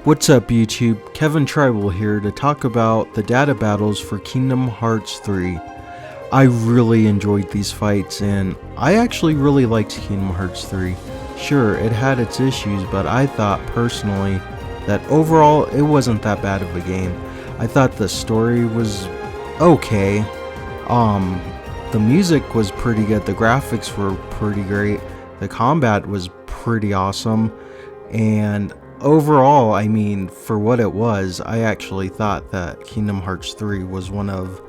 What's up YouTube, Kevin Tribal here to talk about the data battles for Kingdom Hearts 3. I really enjoyed these fights and I actually really liked Kingdom Hearts 3. Sure, it had its issues, but I thought personally that overall it wasn't that bad of a game. I thought the story was okay. The music was pretty good, the graphics were pretty great, the combat was pretty awesome, and overall, I mean, for what it was, I actually thought that Kingdom Hearts 3 was one of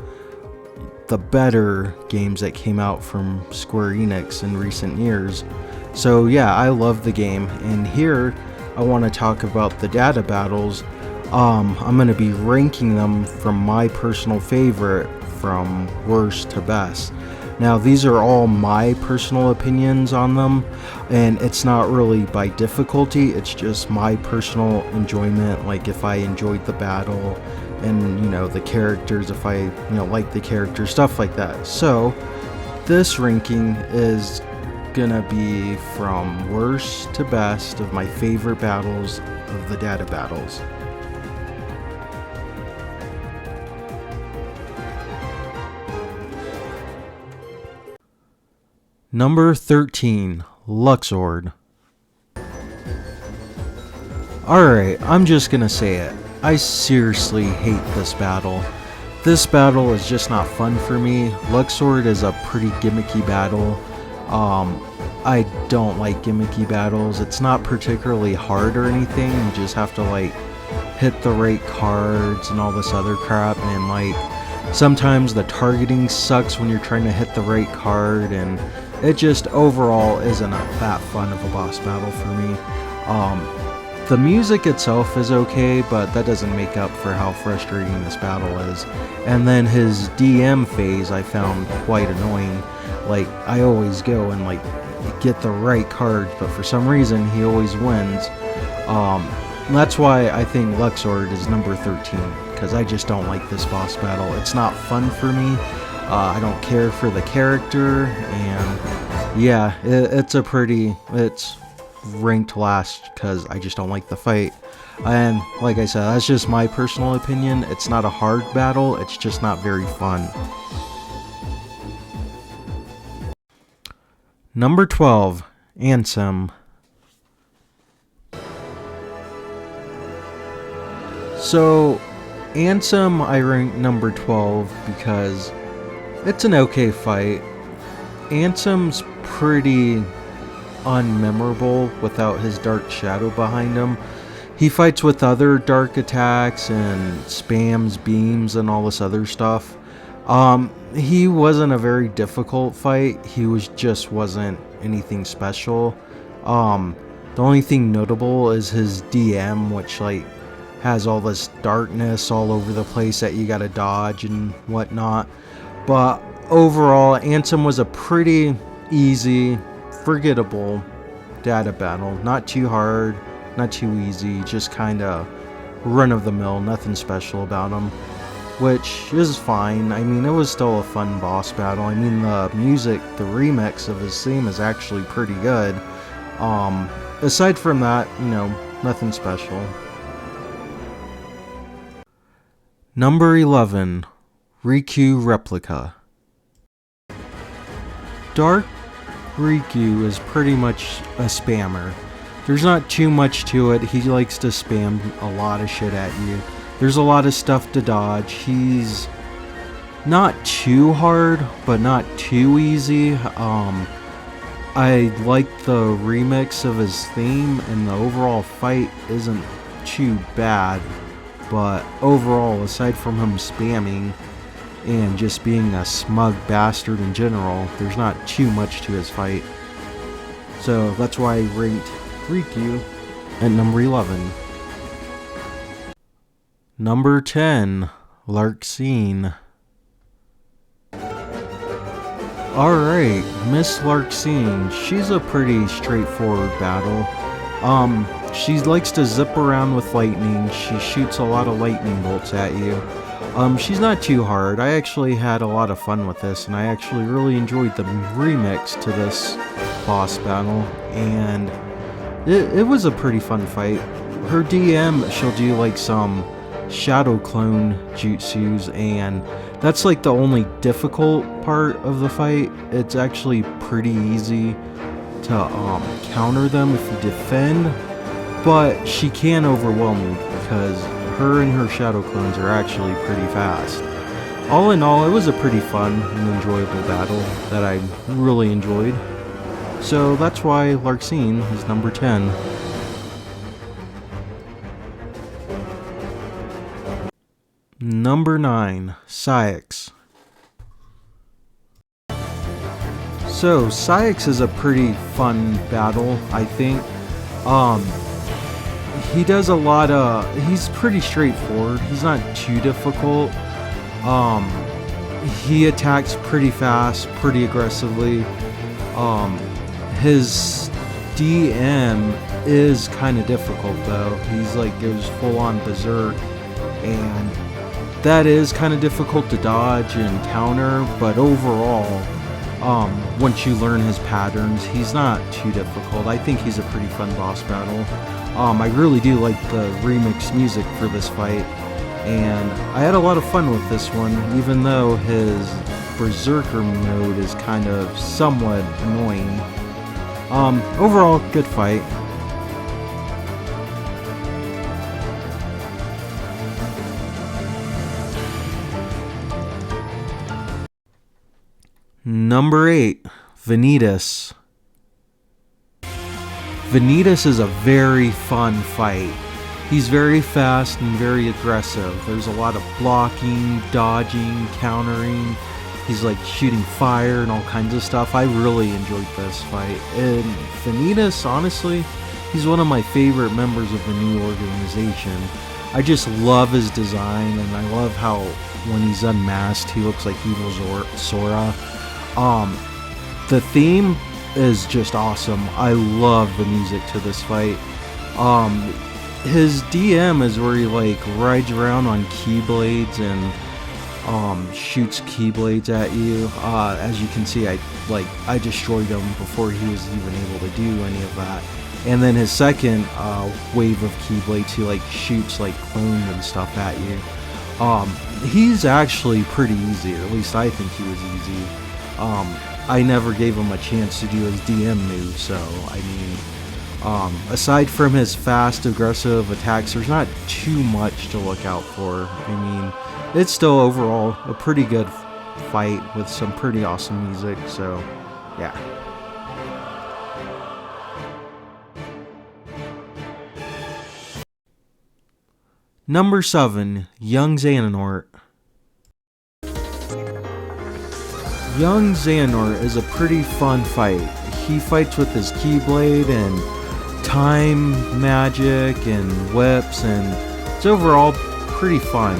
the better games that came out from Square Enix in recent years. So yeah, I love the game, and here I want to talk about the data battles. I'm going to be ranking them from my personal favorite from worst to best. Now these are all my personal opinions on them, and it's not really by difficulty, it's just my personal enjoyment, like if I enjoyed the battle and the characters, if I like the characters, stuff like that. So this ranking is gonna be from worst to best of my favorite battles of the data battles. Number 13, Luxord. Alright, I'm just gonna say it. I seriously hate this battle. This battle is just not fun for me. Luxord is a pretty gimmicky battle. I don't like gimmicky battles. It's not particularly hard or anything. You just have to hit the right cards and all this other crap, and sometimes the targeting sucks when you're trying to hit the right card, and it just overall isn't that fun of a boss battle for me. The music itself is okay, but that doesn't make up for how frustrating this battle is. And then his DM phase I found quite annoying. I always go and get the right cards, but for some reason he always wins. That's why I think Luxord is number 13, because I just don't like this boss battle. It's not fun for me. I don't care for the character, and yeah, it's ranked last because I just don't like the fight. And like I said, that's just my personal opinion. It's not a hard battle, it's just not very fun. Number 12, Ansem. So Ansem I ranked number 12 because it's an okay fight. Ansem's pretty unmemorable without his dark shadow behind him. He fights with other dark attacks and spams beams and all this other stuff. He wasn't a very difficult fight. He wasn't anything special. The only thing notable is his DM, which has all this darkness all over the place that you gotta dodge and whatnot. But overall, Ansem was a pretty easy, forgettable data battle. Not too hard, not too easy, just kinda run-of-the-mill, nothing special about him, which is fine. I mean, it was still a fun boss battle. I mean, the music, the remix of his theme is actually pretty good. Aside from that, nothing special. Number 11, Riku Replica. Dark Riku is pretty much a spammer. There's not too much to it. He likes to spam a lot of shit at you. There's a lot of stuff to dodge. He's not too hard, but not too easy. I like the remix of his theme, and the overall fight isn't too bad. But overall, aside from him spamming and just being a smug bastard in general, there's not too much to his fight. So that's why I ranked Riku at number 11. Number 10, Larxene. Alright, Miss Larxene, she's a pretty straightforward battle. She likes to zip around with lightning. She shoots a lot of lightning bolts at you. She's not too hard. I actually had a lot of fun with this, and I actually really enjoyed the remix to this boss battle, and it was a pretty fun fight. her DM, she'll do like some shadow clone jutsus, and that's like the only difficult part of the fight. It's actually pretty easy to counter them if you defend, but she can overwhelm you because her and her shadow clones are actually pretty fast. All in all, it was a pretty fun and enjoyable battle that I really enjoyed. So that's why Larxene is number 10. Number 9, Saïx. So Saïx is a pretty fun battle, I think. He does a lot of, he's pretty straightforward. He's not too difficult. He attacks pretty fast, pretty aggressively. His DM is kind of difficult though. He's like goes full on berserk, and that is kind of difficult to dodge and counter, but overall, once you learn his patterns, he's not too difficult. I think he's a pretty fun boss battle. I really do like the remix music for this fight, and I had a lot of fun with this one, even though his berserker mode is kind of somewhat annoying. Overall, good fight. Number 8, Vanitas. Vanitas is a very fun fight. He's very fast and very aggressive. There's a lot of blocking, dodging, countering. He's like shooting fire and all kinds of stuff. I really enjoyed this fight. And Vanitas, honestly, he's one of my favorite members of the new organization. I just love his design, and I love how when he's unmasked, he looks like evil Sora. The theme is just awesome. I love the music to this fight. His DM is where he like rides around on keyblades and shoots keyblades at you. As you can see, I destroyed him before he was even able to do any of that. And then his second wave of keyblades, he like shoots like clones and stuff at you. He's actually pretty easy, or at least I think he was easy. I never gave him a chance to do his DM move, so I mean, aside from his fast, aggressive attacks, there's not too much to look out for. I mean, it's still overall a pretty good fight with some pretty awesome music, so yeah. Number 7, Xehanort. Xehanort is a pretty fun fight. He fights with his Keyblade and time magic and whips, and it's overall pretty fun.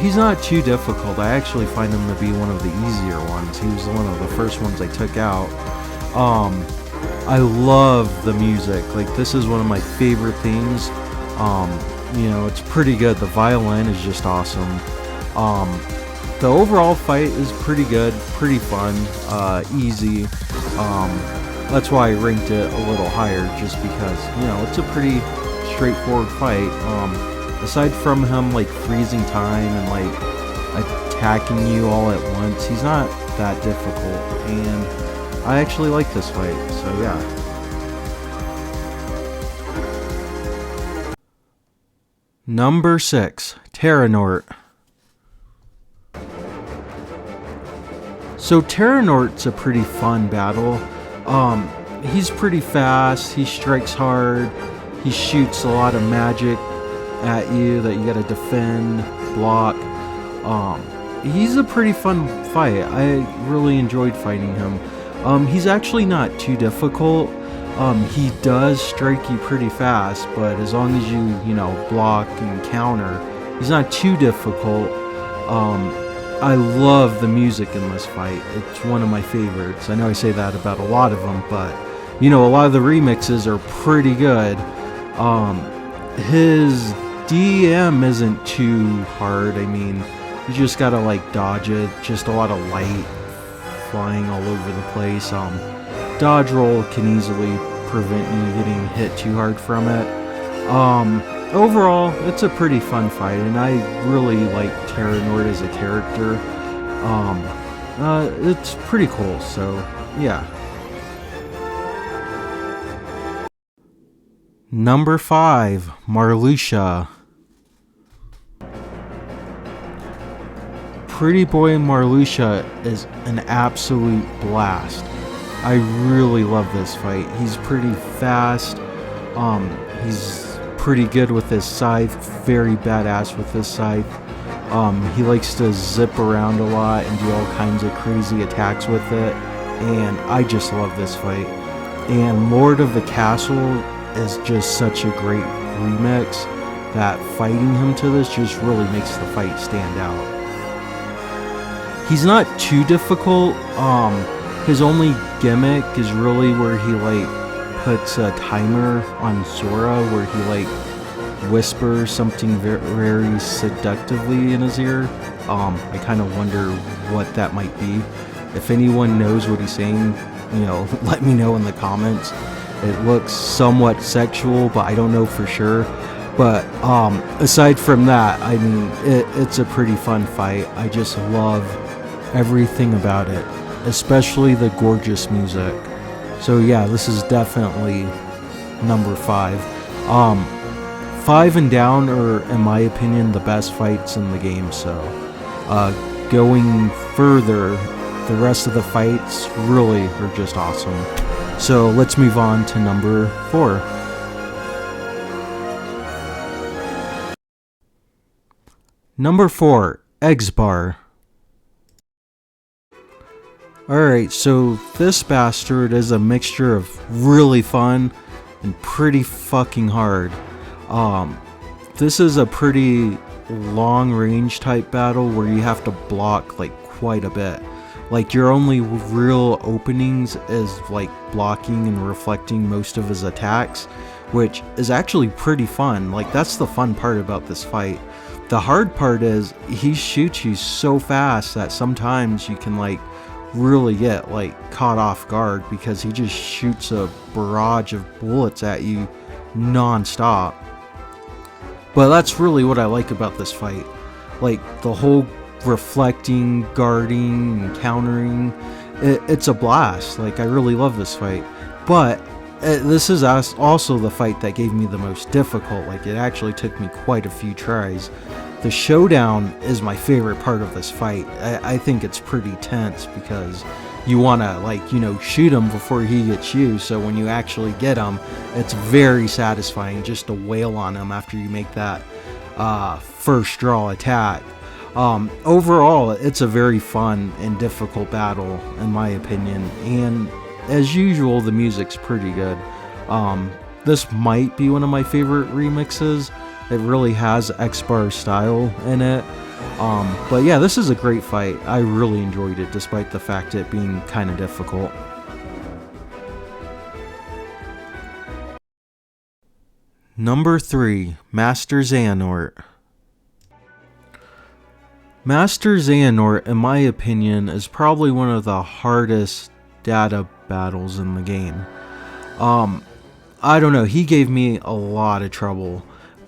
He's not too difficult. I actually find him to be one of the easier ones. He was one of the first ones I took out. I love the music. Like, this is one of my favorite things. You know, it's pretty good. The violin is just awesome. The overall fight is pretty good, pretty fun, easy. That's why I ranked it a little higher, just because, you know, it's a pretty straightforward fight. Aside from him like freezing time and like attacking you all at once, he's not that difficult, and I actually like this fight, so yeah. Number 6, Terra-Xehanort. So Terra-Xehanort's a pretty fun battle. He's pretty fast, he strikes hard, he shoots a lot of magic at you that you gotta defend, block. He's a pretty fun fight. I really enjoyed fighting him. He's actually not too difficult. He does strike you pretty fast, but as long as you know, block and counter, he's not too difficult. I love the music in this fight. It's one of my favorites. I know I say that about a lot of them, but you know, a lot of the remixes are pretty good. His DM isn't too hard. I mean, you just gotta like dodge it. Just a lot of light flying all over the place. Dodge roll can easily prevent you getting hit too hard from it. Overall, it's a pretty fun fight, and I really like Terra-Xehanort as a character. It's pretty cool, so yeah. Number 5, Marluxia. Pretty boy Marluxia is an absolute blast. I really love this fight. He's pretty fast. He's pretty good with his scythe. Very badass with his scythe. He likes to zip around a lot and do all kinds of crazy attacks with it. And I just love this fight. And Lord of the Castle is just such a great remix that fighting him to this just really makes the fight stand out. He's not too difficult. His only gimmick is really where he like puts a timer on Sora where he like whispers something very seductively in his ear. I kind of wonder what that might be. If anyone knows what he's saying, let me know in the comments. It looks somewhat sexual, but I don't know for sure. But aside from that, I mean, it's a pretty fun fight. I just love everything about it, especially the gorgeous music. So yeah, this is definitely number 5. 5 and down are, in my opinion, the best fights in the game. So going further, the rest of the fights really are just awesome. So let's move on to number 4. Number 4, Xigbar. Alright, so this bastard is a mixture of really fun and pretty fucking hard. This is a pretty long range type battle where you have to block like quite a bit. Like your only real openings is like blocking and reflecting most of his attacks, which is actually pretty fun. Like that's the fun part about this fight. The hard part is he shoots you so fast that sometimes you can like really get like caught off guard because he just shoots a barrage of bullets at you non-stop. But that's really what I like about this fight. Like the whole reflecting, guarding, and countering, it's a blast. Like I really love this fight. But this is also the fight that gave me the most difficult. Like it actually took me quite a few tries. The showdown is my favorite part of this fight. I think it's pretty tense because you want to shoot him before he gets you. So when you actually get him, it's very satisfying just to wail on him after you make that first draw attack. Overall, it's a very fun and difficult battle in my opinion. And as usual, the music's pretty good. This might be one of my favorite remixes. It really has Xigbar style in it. But yeah, this is a great fight. I really enjoyed it despite the fact it being kind of difficult. Number 3, Master Xehanort. Master Xehanort, in my opinion, is probably one of the hardest data battles in the game. I don't know, he gave me a lot of trouble.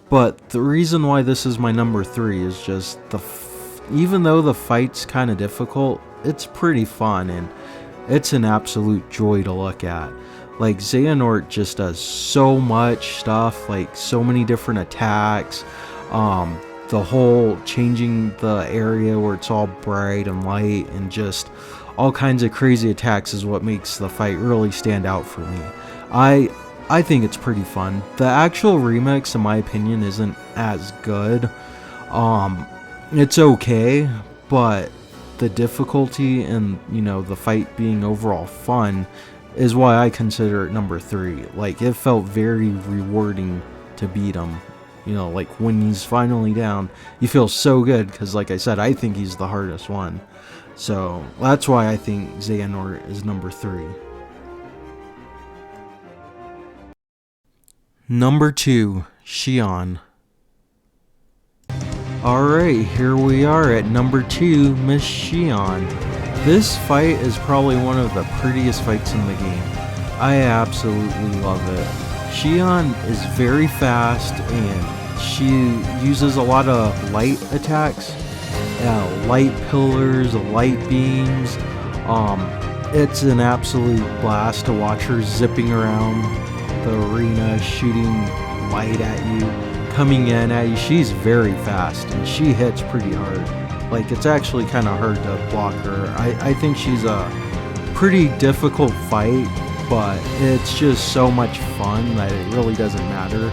But the reason why this is my number 3 is just even though the fight's kind of difficult, it's pretty fun and it's an absolute joy to look at. Like Xehanort just does so much stuff, like so many different attacks. The whole changing the area where it's all bright and light and just all kinds of crazy attacks is what makes the fight really stand out for me. I think it's pretty fun. The actual remix, in my opinion, isn't as good. It's okay, but the difficulty and, the fight being overall fun is why I consider it number 3. Like, it felt very rewarding to beat him. Like, when he's finally down, you feel so good, because like I said, I think he's the hardest one. So, that's why I think Xehanort is number 3. Number 2, Xion. Alright, here we are at number 2, Miss Xion. This fight is probably one of the prettiest fights in the game. I absolutely love it. Xion is very fast and she uses a lot of light attacks, light pillars, light beams. It's an absolute blast to watch her zipping around the arena, shooting light at you, coming in at you. She's very fast and she hits pretty hard. Like, it's actually kind of hard to block her. I think she's a pretty difficult fight, but it's just so much fun that it really doesn't matter.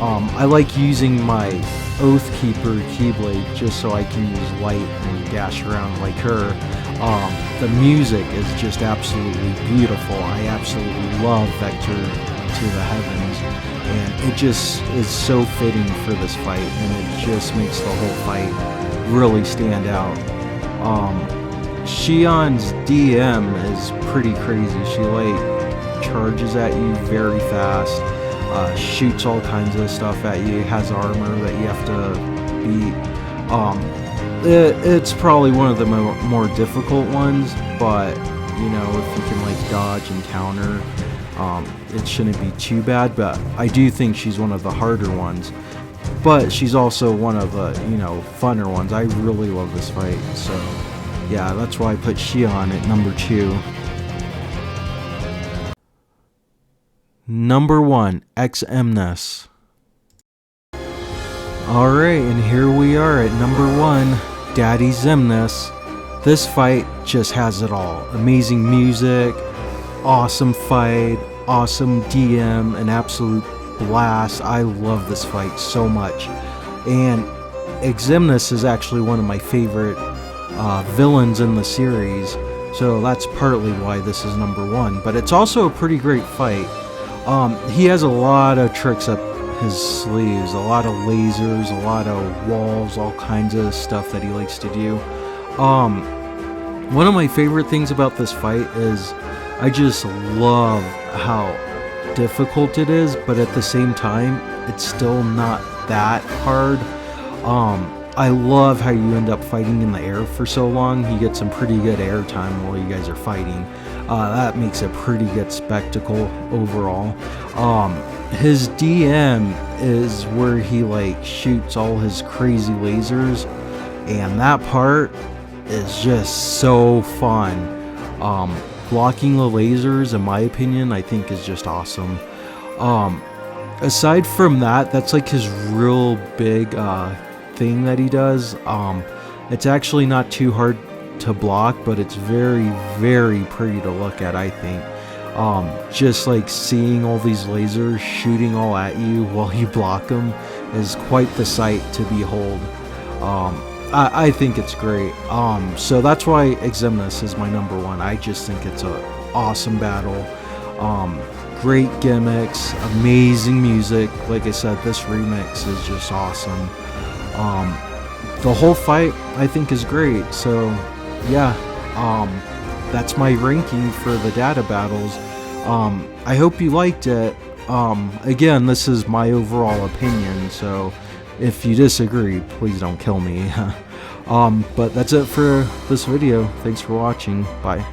I like using my Oathkeeper Keyblade just so I can use light and dash around like her. The music is just absolutely beautiful. I absolutely love Vector to the Heavens, and it just is so fitting for this fight, and it just makes the whole fight really stand out. Xion's DM is pretty crazy. She like charges at you very fast, shoots all kinds of stuff at you, has armor that you have to beat. It's probably one of the more difficult ones, but you know, if you can like dodge and counter, it shouldn't be too bad. But I do think she's one of the harder ones, but she's also one of the, you know, funner ones. I really love this fight, so yeah, that's why I put Xion at number 2. Number 1, Xemnas. Alright, and here we are at number 1, Daddy Xemnas. This fight just has it all. Amazing music, awesome fight, awesome DM, an absolute blast. I love this fight so much. And Xemnas is actually one of my favorite villains in the series, so that's partly why this is number 1. But it's also a pretty great fight. He has a lot of tricks up his sleeves, a lot of lasers, a lot of walls, all kinds of stuff that he likes to do. One of my favorite things about this fight is I just love how difficult it is, but at the same time it's still not that hard. I love how you end up fighting in the air for so long. You get some pretty good air time while you guys are fighting. That makes a pretty good spectacle overall. His DM is where he like shoots all his crazy lasers, and that part is just so fun. Blocking the lasers, in my opinion, I think is just awesome. Aside from that, that's like his real big thing that he does. It's actually not too hard to block, but it's very, very pretty to look at, I think. Just like seeing all these lasers shooting all at you while you block them is quite the sight to behold. I think it's great. So that's why Xemnas is my number 1. I just think it's an awesome battle. Great gimmicks, amazing music. Like I said, this remix is just awesome. The whole fight I think is great. So yeah, that's my ranking for the data battles. I hope you liked it. Again, this is my overall opinion, so if you disagree, please don't kill me. But that's it for this video. Thanks for watching. Bye.